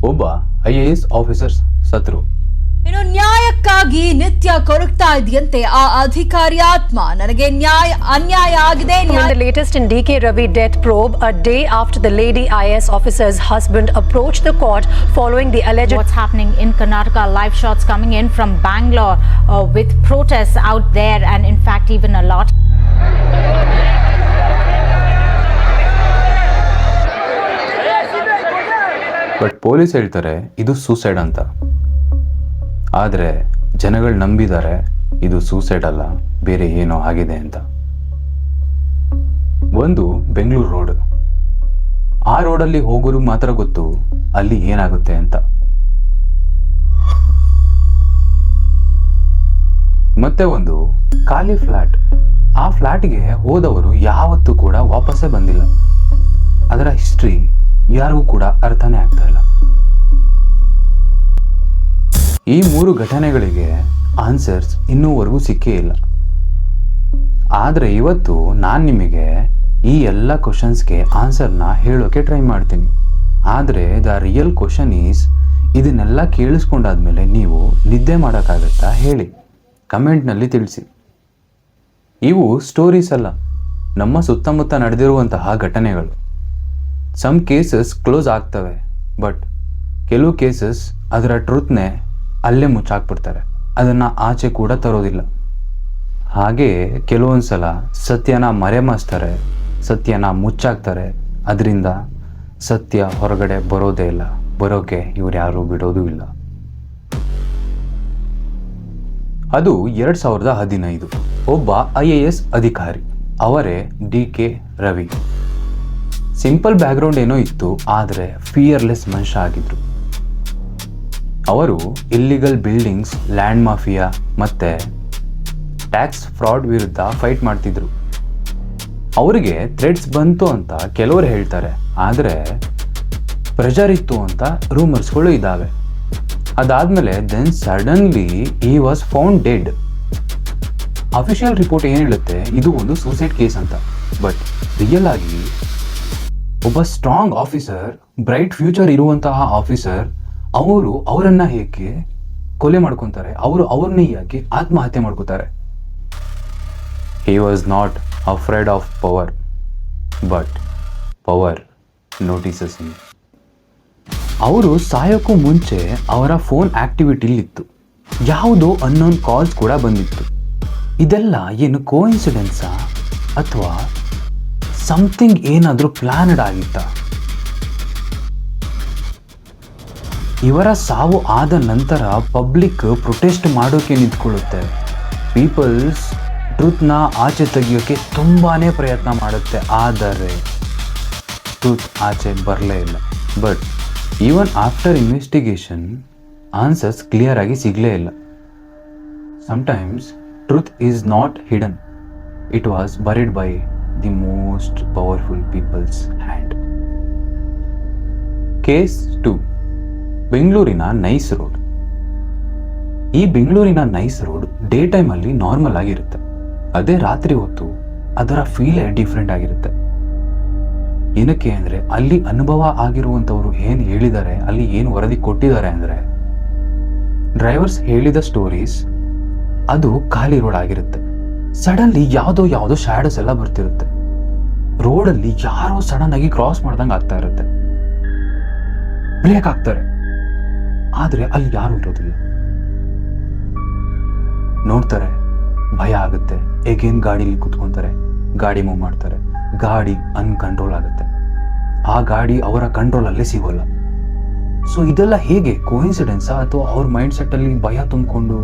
ಒಬ್ಬ IAS officer ಸತ್ರು. ಇನ್ನು ನ್ಯಾಯಕ್ಕಾಗಿ ನಿತ್ಯ ಕೊರಗ್ತಾ ಇದೆಯಂತೆ ಆ ಅಧಿಕಾರಿ ಆತ್ಮ. ನನಗೆ ಅನ್ಯಾಯ ಆಗಿದೆ. The latest in DK Ravi death probe, a day after the lady IAS officer's husband approached the court following the alleged what's happening in Karnataka. Live shots coming in from Bangalore with protests out there, and in fact even a lot. But police ಹೇಳ್ತಾರೆ ಇದು suicide ಅಂತ. ಆದರೆ ಜನಗಳು ನಂಬಿದ್ದಾರೆ ಇದು suicide ಅಲ್ಲ, ಬೇರೆ ಏನೋ ಆಗಿದೆ ಅಂತ. ಒಂದು ಬೆಂಗಳೂರು ರೋಡ್. ಆ ರೋಡಲ್ಲಿ ಹೋಗೋರು ಮಾತ್ರ ಗೊತ್ತು ಅಲ್ಲಿ ಏನಾಗುತ್ತೆ ಅಂತ. ಮತ್ತೆ ಒಂದು ಖಾಲಿ ಫ್ಲಾಟ್. ಆ ಫ್ಲಾಟ್ಗೆ ಹೋದವರು ಯಾವತ್ತೂ ಕೂಡ ವಾಪಸ್ಸೇ ಬಂದಿಲ್ಲ. ಅದರ ಹಿಸ್ಟ್ರಿ ಯಾರಿಗೂ ಕೂಡ ಅರ್ಥನೇ ಆಗ್ತಾ ಇಲ್ಲ. ಈ 3 ಘಟನೆಗಳಿಗೆ ಆನ್ಸರ್ಸ್ ಇನ್ನೂವರೆಗೂ ಸಿಕ್ಕೇ ಇಲ್ಲ. ಆದರೆ ಇವತ್ತು ನಾನು ನಿಮಗೆ ಈ ಎಲ್ಲ ಕ್ವಶನ್ಸ್ಗೆ ಆನ್ಸರ್ನ ಹೇಳೋಕೆ ಟ್ರೈ ಮಾಡ್ತೀನಿ. ಆದರೆ ದ ರಿಯಲ್ ಕ್ವಶನ್ ಈಸ್, ಇದನ್ನೆಲ್ಲ ಕೇಳಿಸ್ಕೊಂಡಾದ್ಮೇಲೆ ನೀವು ನಿದ್ದೆ ಮಾಡೋಕ್ಕಾಗತ್ತಾ ಹೇಳಿ, ಕಮೆಂಟ್ನಲ್ಲಿ ತಿಳಿಸಿ. ಇವು ಸ್ಟೋರೀಸ್ ಅಲ್ಲ, ನಮ್ಮ ಸುತ್ತಮುತ್ತ ನಡೆದಿರುವಂತಹ ಘಟನೆಗಳು. ಸಮ್ ಕೇಸಸ್ ಕ್ಲೋಸ್ ಆಗ್ತವೆ, ಬಟ್ ಕೆಲವು ಕೇಸಸ್ ಅದರ ಟ್ರೂತ್ನೇ ಅಲ್ಲೇ ಮುಚ್ಚಾಕ್ಬಿಡ್ತಾರೆ, ಅದನ್ನು ಆಚೆ ಕೂಡ ತರೋದಿಲ್ಲ. ಹಾಗೆ ಕೆಲವೊಂದು ಸಲ ಸತ್ಯನ ಮರೆಮಾಚ್ತಾರೆ, ಸತ್ಯನ ಮುಚ್ಚಾಕ್ತಾರೆ. ಅದರಿಂದ ಸತ್ಯ ಹೊರಗಡೆ ಬರೋದೇ ಇಲ್ಲ, ಬರೋಕೆ ಇವ್ರು ಯಾರೂ ಬಿಡೋದೂ ಇಲ್ಲ. ಅದು 2015. ಒಬ್ಬ IAS ಅಧಿಕಾರಿ, ಅವರೇ DK ರವಿ. ಸಿಂಪಲ್ ಬ್ಯಾಕ್ಗ್ರೌಂಡ್ ಏನೋ ಇತ್ತು, ಆದರೆ ಫಿಯರ್ಲೆಸ್ ಮನುಷ್ಯ ಆಗಿದ್ರು. ಅವರು ಇಲ್ಲಿಗಲ್ ಬಿಲ್ಡಿಂಗ್ಸ್, ಲ್ಯಾಂಡ್ ಮಾಫಿಯಾ ಮತ್ತು ಟ್ಯಾಕ್ಸ್ ಫ್ರಾಡ್ ವಿರುದ್ಧ ಫೈಟ್ ಮಾಡ್ತಿದ್ರು. ಅವರಿಗೆ ಥ್ರೆಡ್ಸ್ ಬಂತು ಅಂತ ಕೆಲವರು ಹೇಳ್ತಾರೆ, ಆದರೆ ಪ್ರೆಷರ್ ಇತ್ತು ಅಂತ ರೂಮರ್ಸ್ಗಳು ಇದ್ದಾವೆ. ಅದಾದಮೇಲೆ then suddenly he was found dead. Official report ಏನು ಹೇಳುತ್ತೆ, ಇದು ಒಂದು ಸೂಸೈಡ್ ಕೇಸ್ ಅಂತ. ಬಟ್ ರಿಯಲ್ ಆಗಿ ಒಬ್ಬ ಸ್ಟ್ರಾಂಗ್ ಆಫೀಸರ್, ಬ್ರೈಟ್ ಫ್ಯೂಚರ್ ಇರುವಂತಹ ಆಫೀಸರ್, ಅವರನ್ನ ಹೇಗೆ ಕೊಲೆ ಮಾಡ್ಕೊತಾರೆ, ಅವ್ರನ್ನೇ ಯಾಕೆ ಆತ್ಮಹತ್ಯೆ ಮಾಡ್ಕೋತಾರೆ? He was not afraid of power, but power notices him. ಅವರು ಸಾಯೋಕ್ಕೂ ಮುಂಚೆ ಅವರ ಫೋನ್ ಆಕ್ಟಿವಿಟಿಲಿತ್ತು, ಯಾವುದೋ ಅನ್ನೋನ್ ಕಾಲ್ಸ್ ಕೂಡ ಬಂದಿತ್ತು. ಇದೆಲ್ಲ ಏನು ಕೋಇನ್ಸಿಡೆನ್ಸಾ ಅಥವಾ ಸಮಥಿಂಗ್ ಏನಾದರೂ ಪ್ಲಾನ್ಡ್ ಆಗಿತ್ತಾ? ಇವರ ಸಾವು ಆದ ನಂತರ ಪಬ್ಲಿಕ್ ಪ್ರೊಟೆಸ್ಟ್ ಮಾಡೋಕೆ ನಿಂತ್ಕೊಳ್ಳುತ್ತೆ. ಪೀಪಲ್ಸ್ ಟ್ರೂತ್ನ ಆಚೆ ತೆಗಿಯೋಕ್ಕೆ ತುಂಬಾ ಪ್ರಯತ್ನ ಮಾಡುತ್ತೆ, ಆದರೆ ಟ್ರೂತ್ ಆಚೆ ಬರಲೇ ಇಲ್ಲ. But even after investigation answers clear ಆಗಿ ಸಿಗಲೇ ಇಲ್ಲ. Sometimes truth is not hidden, it was buried by the most powerful people's hand. Case 2, ಬೆಂಗಳೂರಿನ ನೈಸ್ ರೋಡ್. ಈ ಬೆಂಗಳೂರಿನ ನೈಸ್ ರೋಡ್ ಡೇ ಟೈಮಲ್ಲಿ ನಾರ್ಮಲ್ ಆಗಿರುತ್ತೆ, ಅದೇ ರಾತ್ರಿ ಹೊತ್ತು ಅದರ ಫೀಲೇ ಡಿಫ್ರೆಂಟ್ ಆಗಿರುತ್ತೆ. ಏನಕ್ಕೆ ಅಂದರೆ ಅಲ್ಲಿ ಅನುಭವ ಆಗಿರುವಂಥವ್ರು ಏನು ಹೇಳಿದ್ದಾರೆ, ಅಲ್ಲಿ ಏನು ವರದಿ ಕೊಟ್ಟಿದ್ದಾರೆ ಅಂದರೆ, ಡ್ರೈವರ್ಸ್ ಹೇಳಿದ ಸ್ಟೋರೀಸ್ ಅದು ಖಾಲಿ ರೋಡ್ ಆಗಿರುತ್ತೆ. ಸಡನ್ಲಿ ಯಾವುದೋ ಶ್ಯಾಡೋಸ್ ಎಲ್ಲ ಬರ್ತಿರುತ್ತೆ. ರೋಡಲ್ಲಿ ಯಾರೋ ಸಡನ್ ಆಗಿ ಕ್ರಾಸ್ ಮಾಡ್ದಂಗೆ ಆಗ್ತಾ ಇರುತ್ತೆ. ಬ್ರೇಕ್ ಆಗ್ತಾರೆ, ಆದರೆ ಅಲ್ಲಿ ಯಾರು ಇರೋದಿಲ್ಲ. ನೋಡ್ತಾರೆ, ಭಯ ಆಗುತ್ತೆ, ಎಗೇನ್ ಗಾಡಿಲಿ ಕುತ್ಕೊಂತಾರೆ, ಗಾಡಿ ಮೂವ್ ಮಾಡ್ತಾರೆ, ಗಾಡಿ ಅನ್ಕಂಟ್ರೋಲ್ ಆಗುತ್ತೆ. ಆ ಗಾಡಿ ಅವರ ಕಂಟ್ರೋಲಲ್ಲೇ ಸಿಗೋಲ್ಲ. ಸೊ ಇದೆಲ್ಲ ಹೇಗೆ ಕೋಇನ್ಸಿಡೆನ್ಸಾ ಅಥವಾ ಅವ್ರ ಮೈಂಡ್ ಸೆಟ್ಟಲ್ಲಿ ಭಯ ತುಂಬಿಕೊಂಡು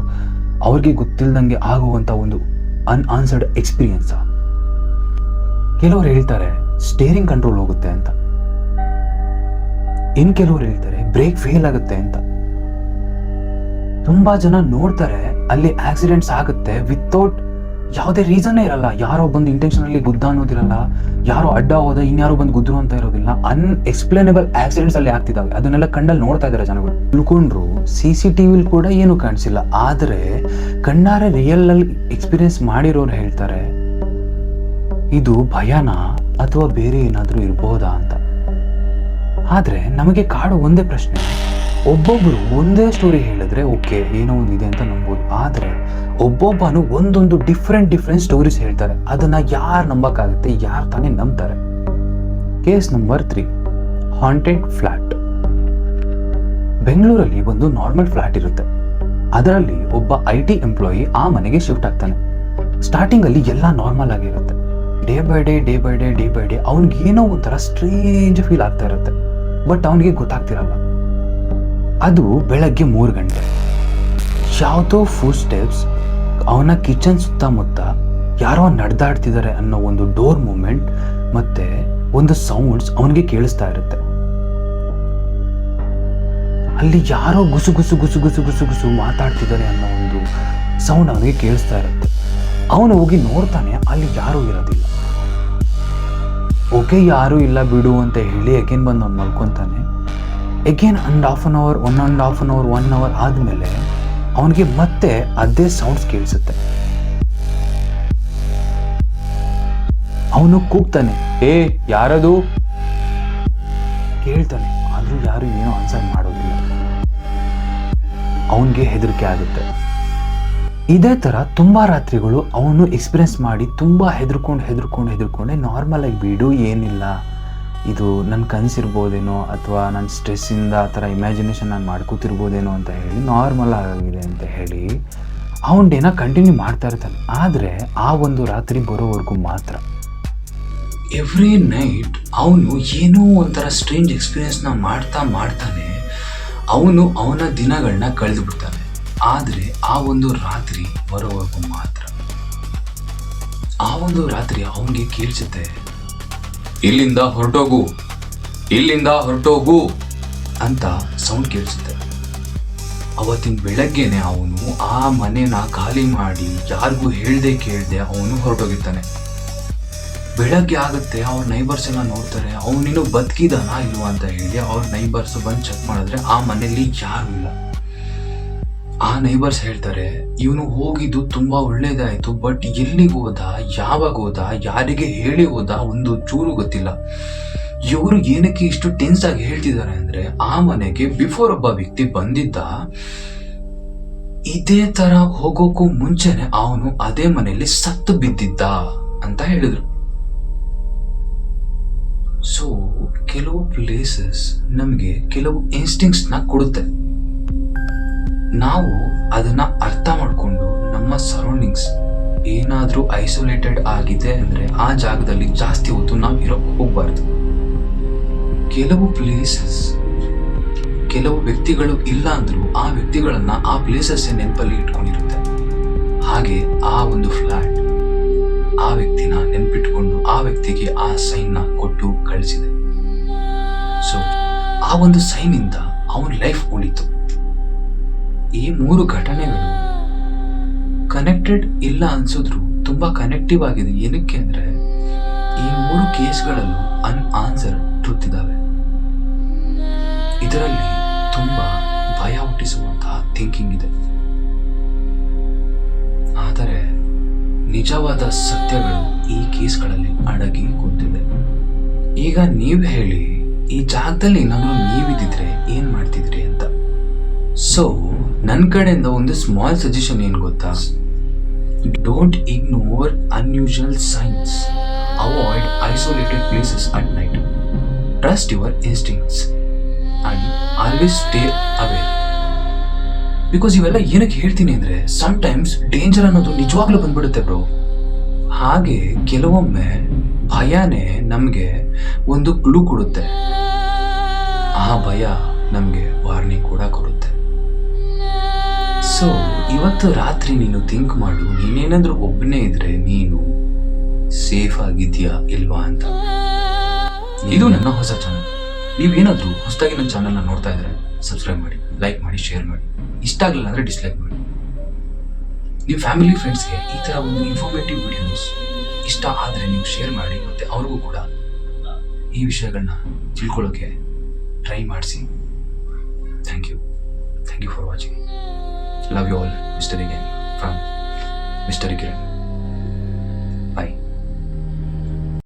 ಅವ್ರಿಗೆ ಗೊತ್ತಿಲ್ಲದಂಗೆ ಆಗುವಂಥ ಒಂದು ಅನ್ಆನ್ಸರ್ಡ್ ಎಕ್ಸ್ಪೀರಿಯನ್ಸಾ? ಕೆಲವರು ಹೇಳ್ತಾರೆ ಸ್ಟೇರಿಂಗ್ ಕಂಟ್ರೋಲ್ ಹೋಗುತ್ತೆ ಅಂತ, ಇನ್ನು ಕೆಲವರು ಹೇಳ್ತಾರೆ ಬ್ರೇಕ್ ಫೇಲ್ ಆಗುತ್ತೆ ಅಂತ. ತುಂಬಾ ಜನ ನೋಡ್ತಾರೆ ಅಲ್ಲಿ ಆಕ್ಸಿಡೆಂಟ್ಸ್ ಆಗುತ್ತೆ ವಿತೌಟ್ ಯಾವುದೇ ರೀಸನ್ನೇ ಇರಲ್ಲ. ಯಾರೋ ಬಂದು ಇಂಟೆನ್ಷನಲ್ಲಿ ಗುದ್ದ ಅನ್ನೋದಿರಲ್ಲ, ಯಾರೋ ಅಡ್ಡ ಹೋದ ಇನ್ಯಾರೋ ಬಂದು ಗುದ್ರು ಅಂತ ಇರೋದಿಲ್ಲ. ಅನ್ಎಕ್ಸ್ಪ್ಲೇನಬಲ್ ಆಕ್ಸಿಡೆಂಟ್ಸ್ ಅಲ್ಲಿ ಆಗ್ತಿದ್ದಾವೆ. ಅದನ್ನೆಲ್ಲ ಕಣ್ಣಲ್ಲಿ ನೋಡ್ತಾ ಇದ್ದಾರೆ ಜನಗಳು. ತಿಳ್ಕೊಂಡ್ರು CCTV ಕೂಡ ಏನು ಕಾಣಿಸಿಲ್ಲ, ಆದರೆ ಕಣ್ಣಾರೆ ರಿಯಲ್ ಅಲ್ಲಿ ಎಕ್ಸ್ಪೀರಿಯನ್ಸ್ ಮಾಡಿರೋರು ಹೇಳ್ತಾರೆ ಇದು ಭಯನಾ ಅಥವಾ ಬೇರೆ ಏನಾದರೂ ಇರ್ಬೋದಾ ಅಂತ. ಆದ್ರೆ ನಮಗೆ ಕಾಡೋ ಒಂದೇ ಪ್ರಶ್ನೆ, ಒಬ್ಬೊಬ್ಬರು ಒಂದೇ ಸ್ಟೋರಿ ಹೇಳಿದ್ರೆ ಓಕೆ ಏನೋ ಒಂದು ಇದೆ ಅಂತ ನಂಬೋದು, ಆದರೆ ಒಬ್ಬೊಬ್ಬನು ಒಂದೊಂದು ಡಿಫ್ರೆಂಟ್ ಸ್ಟೋರೀಸ್ ಹೇಳ್ತಾರೆ. ಅದನ್ನು ಯಾರು ನಂಬಕ್ಕಾಗುತ್ತೆ, ಯಾರು ತಾನೇ ನಂಬ್ತಾರೆ? Case number 3, haunted flat. ಬೆಂಗಳೂರಲ್ಲಿ ಒಂದು ನಾರ್ಮಲ್ ಫ್ಲ್ಯಾಟ್ ಇರುತ್ತೆ. ಅದರಲ್ಲಿ ಒಬ್ಬ IT ಎಂಪ್ಲಾಯಿ ಆ ಮನೆಗೆ ಶಿಫ್ಟ್ ಆಗ್ತಾನೆ. ಸ್ಟಾರ್ಟಿಂಗಲ್ಲಿ ಎಲ್ಲ ನಾರ್ಮಲ್ ಆಗಿರುತ್ತೆ. ಡೇ ಬೈ ಡೇ ಅವ್ನಿಗೆ ಏನೋ ಒಂಥರ ಸ್ಟ್ರೇಂಜ್ ಫೀಲ್ ಆಗ್ತಾ ಇರುತ್ತೆ. ಬಟ್ ಅವನಿಗೆ ಗೊತ್ತಾಗ್ತಿರಲ್ಲ. ಅದು ಬೆಳಗ್ಗೆ 3 ಗಂಟೆ. ಯಾವುದೋ ಫುಡ್ ಸ್ಟೆಪ್ಸ್ ಅವನ ಕಿಚನ್ ಸುತ್ತಮುತ್ತ ಯಾರೋ ನಡೆದಾಡ್ತಿದ್ದಾರೆ ಅನ್ನೋ ಒಂದು ಡೋರ್ ಮೂಮೆಂಟ್ ಮತ್ತೆ ಒಂದು ಸೌಂಡ್ಸ್ ಅವನಿಗೆ ಕೇಳಿಸ್ತಾ ಇರುತ್ತೆ. ಅಲ್ಲಿ ಯಾರೋ ಗುಸು ಮಾತಾಡ್ತಿದ್ದಾರೆ ಅನ್ನೋ ಒಂದು ಸೌಂಡ್ ಅವನಿಗೆ ಕೇಳಿಸ್ತಾ ಇರುತ್ತೆ. ಅವನು ಹೋಗಿ ನೋಡ್ತಾನೆ, ಅಲ್ಲಿ ಯಾರೂ ಇರೋದಿಲ್ಲ. ಓಕೆ, ಯಾರೂ ಇಲ್ಲ ಬಿಡು ಅಂತ ಹೇಳಿ ಅಗೇನ್ ಬಂದು ಅವ್ನು ಮಲ್ಕೊತಾನೆ. ಅಗೇನ್ 1.5 ಅವರ್ ಆದಮೇಲೆ ಅವನಿಗೆ ಮತ್ತೆ ಅದೇ ಸೌಂಡ್ಸ್ ಕೇಳಿಸುತ್ತೆ. ಅವನು ಕೂಗ್ತಾನೆ, ಯಾರದು ಕೇಳ್ತಾನೆ. ಆದರೂ ಯಾರು ಏನೋ ಆನ್ಸರ್ ಮಾಡೋದಿಲ್ಲ. ಅವನಿಗೆ ಹೆದರಿಕೆ ಆಗುತ್ತೆ. ಇದೇ ಥರ ತುಂಬ ರಾತ್ರಿಗಳು ಅವನು ಎಕ್ಸ್ಪೀರಿಯನ್ಸ್ ಮಾಡಿ ತುಂಬ ಹೆದರ್ಕೊಂಡೆ ನಾರ್ಮಲ್ ಆಗಿ ಬಿಡು, ಏನಿಲ್ಲ, ಇದು ನನ್ನ ಕನಸಿರ್ಬೋದೇನೋ ಅಥವಾ ನನ್ನ ಸ್ಟ್ರೆಸ್ಸಿಂದ ಆ ಥರ ಇಮ್ಯಾಜಿನೇಷನ್ ನಾನು ಮಾಡ್ಕೋತಿರ್ಬೋದೇನೋ ಅಂತ ಹೇಳಿ ನಾರ್ಮಲ್ ಆಗಿದೆ ಅಂತ ಹೇಳಿ ಅವನ ಡೇನ ಕಂಟಿನ್ಯೂ ಮಾಡ್ತಾ ಇರ್ತಾನೆ. ಆದರೆ ಆ ಒಂದು ರಾತ್ರಿ ಬರೋವರೆಗೂ ಮಾತ್ರ ಎವ್ರಿ ನೈಟ್ ಅವನು ಏನೋ ಒಂಥರ ಸ್ಟ್ರೇಂಜ್ ಎಕ್ಸ್ಪೀರಿಯನ್ಸ್ನ ಮಾಡ್ತಾನೆ. ಅವನು ಅವನ ದಿನಗಳನ್ನ ಕಳೆದು ಬಿಡ್ತಾನೆ. ಆದರೆ ಆ ಒಂದು ರಾತ್ರಿ ಬರೋವರೆಗೂ ಮಾತ್ರ. ಆ ಒಂದು ರಾತ್ರಿ ಅವನಿಗೆ ಕೇಳಿಸುತ್ತೆ, ಇಲ್ಲಿಂದ ಹೊರಟೋಗು ಅಂತ ಸೌಂಡ್ ಕೇಳಿಸುತ್ತೆ. ಅವತ್ತಿನ ಬೆಳಗ್ಗೆನೆ ಅವನು ಆ ಮನೆನ ಖಾಲಿ ಮಾಡಿ ಯಾರಿಗೂ ಕೇಳ್ದೆ ಅವನು ಹೊರಟೋಗಿರ್ತಾನೆ. ಬೆಳಗ್ಗೆ ಆಗುತ್ತೆ, ಅವ್ರ ನೈಬರ್ಸ್ ಎಲ್ಲ ನೋಡ್ತಾರೆ, ಅವನಿನ್ನು ಬದುಕಿದಾನಾ ಇಲ್ವಾ ಅಂತ ಹೇಳಿ ಅವ್ರ ನೈಬರ್ಸ್ ಬಂದು ಚೆಕ್ ಮಾಡಿದ್ರೆ ಆ ಮನೆಯಲ್ಲಿ ಯಾರೂ ಇಲ್ಲ. ಆ ನೈಬರ್ಸ್ ಹೇಳ್ತಾರೆ, ಇವನು ಹೋಗಿದ್ದು ತುಂಬಾ ಒಳ್ಳೇದಾಯ್ತು, ಬಟ್ ಎಲ್ಲಿಗೆ ಹೋದ, ಯಾವಾಗ ಹೋದ, ಯಾರಿಗೆ ಹೇಳಿ ಹೋದ ಒಂದು ಚೂರು ಗೊತ್ತಿಲ್ಲ. ಇವರು ಏನಕ್ಕೆ ಇಷ್ಟು ಟೆನ್ಸ್ ಆಗಿ ಹೇಳ್ತಿದ್ದಾರೆ ಅಂದ್ರೆ, ಆ ಮನೆಗೆ ಬಿಫೋರ್ ಒಬ್ಬ ವ್ಯಕ್ತಿ ಬಂದಿದ್ದ. ಇದೇ ತರ ಹೋಗೋಕ್ಕೂ ಮುಂಚೆನೆ ಅವನು ಅದೇ ಮನೆಯಲ್ಲಿ ಸತ್ತು ಬಿದ್ದಿದ್ದ ಅಂತ ಹೇಳಿದ್ರು. ಸೊ ಕೆಲವು ಪ್ಲೇಸಸ್ ನಮಗೆ ಕೆಲವು ಇನ್ಸ್ಟಿಂಕ್ಟ್ಸ್ನ ಕೊಡುತ್ತೆ. ನಾವು ಅದನ್ನ ಅರ್ಥ ಮಾಡಿಕೊಂಡು ನಮ್ಮ ಸರೌಂಡಿಂಗ್ಸ್ ಏನಾದರೂ ಐಸೋಲೇಟೆಡ್ ಆಗಿದೆ ಅಂದರೆ ಆ ಜಾಗದಲ್ಲಿ ಜಾಸ್ತಿ ಹೊತ್ತು ನಾವು ಹೋಗ್ಬಾರ್ದು. ಕೆಲವು ಪ್ಲೇಸಸ್, ಕೆಲವು ವ್ಯಕ್ತಿಗಳು ಇಲ್ಲ ಅಂದರೂ ಆ ವ್ಯಕ್ತಿಗಳನ್ನ ಆ ಪ್ಲೇಸಸ್ ನೆನಪಲ್ಲಿ ಇಟ್ಕೊಂಡಿರುತ್ತೆ. ಹಾಗೆ ಆ ಒಂದು ಫ್ಲ್ಯಾಟ್ ಆ ವ್ಯಕ್ತಿನ ನೆನಪಿಟ್ಕೊಂಡು ಆ ವ್ಯಕ್ತಿಗೆ ಆ ಸೈನ್ನ ಕೊಟ್ಟು ಕಳಿಸಿದೆ. ಸೊ ಆ ಒಂದು ಸೈನಿಂದ ಅವನ ಲೈಫ್ ಉಳಿತು. ಈ 3 ಘಟನೆಗಳು ಕನೆಕ್ಟೆಡ್ ಇಲ್ಲ ಅನ್ಸಿದ್ರು ತುಂಬಾ ಕನೆಕ್ಟಿವ್ ಆಗಿದೆ. ಏನಕ್ಕೆ ಅಂದ್ರೆ ಈ 3 ಕೇಸ್ಗಳಲ್ಲೂ ಅನ್ಆನ್ಸರ್ ಟ್ರೂತ್ ಇದ್ದಾವೆ. ಇದರಲ್ಲಿ ತುಂಬಾ ಭಯ ಹುಟ್ಟಿಸುವಂತಹ ಥಿಂಕಿಂಗ್ ಇದೆ. ಆದರೆ ನಿಜವಾದ ಸತ್ಯಗಳು ಈ ಕೇಸ್ಗಳಲ್ಲಿ ಅಡಗಿ ಕೂತಿದೆ. ಈಗ ನೀವು ಹೇಳಿ, ಈ ಜಾಗದಲ್ಲಿ ಏನಾದರೂ ನೀವಿದ್ದಿದ್ರೆ ಏನ್ ಮಾಡ್ತಿದ್ರಿ ಅಂತ. ಸೊ ನನ್ನ ಕಡೆಯಿಂದ ಒಂದು ಸ್ಮಾಲ್ ಸಜೆಷನ್ ಏನು ಗೊತ್ತಾ? Don't ignore unusual science, avoid isolated places at night, trust your instincts and always stay aware. Because ಇವೆಲ್ಲ ಏನಕ್ಕೆ ಹೇಳ್ತೀನಿ ಅಂದ್ರೆ, ಸಮ್ಟೈಮ್ಸ್ ಡೇಂಜರ್ ಅನ್ನೋದು ನಿಜವಾಗ್ಲೂ ಬಂದ್ಬಿಡುತ್ತೆ ಬ್ರೋ. ಹಾಗೆ ಕೆಲವೊಮ್ಮೆ ಭಯನೇ ನಮಗೆ ಒಂದು ಕ್ಲೂ ಕೊಡುತ್ತೆ. ಆ ಭಯ ನಮಗೆ ವಾರ್ನಿಂಗ್ ಕೂಡ ಕೊಡುತ್ತೆ. ಸೊ ಇವತ್ತು ರಾತ್ರಿ ನೀನು ಥಿಂಕ್ ಮಾಡು, ನೀನೇನಾದ್ರೂ ಒಬ್ಬನೇ ಇದ್ರೆ ನೀನು ಸೇಫ್ ಆಗಿದ್ಯಾ ಇಲ್ವಾ ಅಂತ. ಇದು ನನ್ನ ಹೊಸ ಚಾನಲ್. ನೀವೇನಾದ್ರೂ ಹೊಸದಾಗಿ ನನ್ನ ಚಾನಲ್ನ ನೋಡ್ತಾ ಇದ್ರೆ ಸಬ್ಸ್ಕ್ರೈಬ್ ಮಾಡಿ, ಲೈಕ್ ಮಾಡಿ, ಶೇರ್ ಮಾಡಿ. ಇಷ್ಟ ಆಗಲಿಲ್ಲ ಅಂದರೆ ಡಿಸ್ಲೈಕ್ ಮಾಡಿ. ನೀವು ಫ್ಯಾಮಿಲಿ ಫ್ರೆಂಡ್ಸ್ಗೆ ಈ ಥರ ಒಂದು ಇನ್ಫಾರ್ಮೇಟಿವ್ ವಿಡಿಯೋಸ್ ಇಷ್ಟ ಆದರೆ ನೀವು ಶೇರ್ ಮಾಡಿ, ಮತ್ತು ಅವ್ರಿಗೂ ಕೂಡ ಈ ವಿಷಯಗಳನ್ನ ತಿಳ್ಕೊಳ್ಳೋಕ್ಕೆ ಟ್ರೈ ಮಾಡಿಸಿ. Thank you for watching. Love you all, Mr. Again from Mr. Kiran.